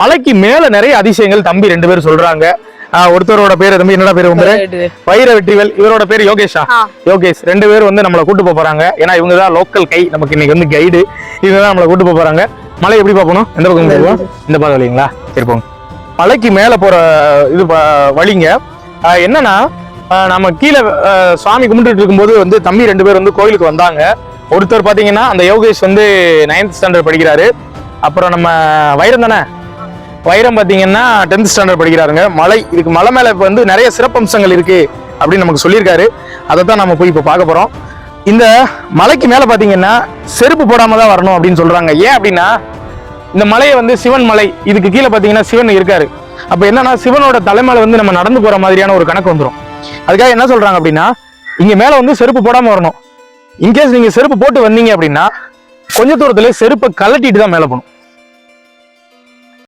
மலைக்கு மேல நிறைய அதிசயங்கள் தம்பி 2 பேரும் சொல்றாங்க. ஒருத்தரோட பேரு தம்பி என்னடா பேரு உங்க வைர வெற்றிவேல், இவரோட பேரு யோகேஷா. யோகேஷ் 2 பேரும் வந்து நம்மளை கூட்டு போறாங்க. ஏன்னா இவங்க தான் லோக்கல் கை, நமக்கு இன்னைக்கு வந்து கைடு. இவங்க தான் நம்மளை கூட்டு போறாங்க. மலை எப்படி பாப்பணும், எந்த பக்கம் போவோம், இந்த பக்கம் வழிங்களா? சரி போங்க. மலைக்கு மேல போற இது வழிங்க. என்னன்னா நம்ம கீழே சுவாமி கும்பிட்டு இருக்கும்போது வந்து தம்பி 2 பேர் வந்து கோயிலுக்கு வந்தாங்க. ஒருத்தர் பாத்தீங்கன்னா அந்த யோகேஷ் வந்து 9th ஸ்டாண்டர்ட் படிக்கிறாரு. அப்புறம் நம்ம வைரம் தானே, வைரம் பாத்தீங்கன்னா 10th ஸ்டாண்டர்ட் படிக்கிறாருங்க. இதுக்கு மலை மேல வந்து நிறைய சிறப்பம்சங்கள் இருக்கு அப்படின்னு நமக்கு சொல்லியிருக்காரு. அதை தான் நம்ம போய் இப்போ பார்க்க போறோம். இந்த மலைக்கு மேல பாத்தீங்கன்னா செருப்பு போடாம தான் வரணும் அப்படின்னு சொல்றாங்க. ஏன் அப்படின்னா இந்த மலையை வந்து சிவன் மலை, இதுக்கு கீழே பாத்தீங்கன்னா சிவன் இருக்காரு. அப்ப என்னன்னா சிவனோட தலைமையில வந்து நம்ம நடந்து போற மாதிரியான ஒரு கணக்கு வந்துடும். அதுக்காக என்ன சொல்றாங்க அப்படின்னா இங்க மேல வந்து செருப்பு போடாம வரணும். இன்கேஸ் நீங்க செருப்பு போட்டு வந்தீங்க அப்படின்னா கொஞ்ச தூரத்துல செருப்பை கலட்டிட்டு தான் மேல போகணும்.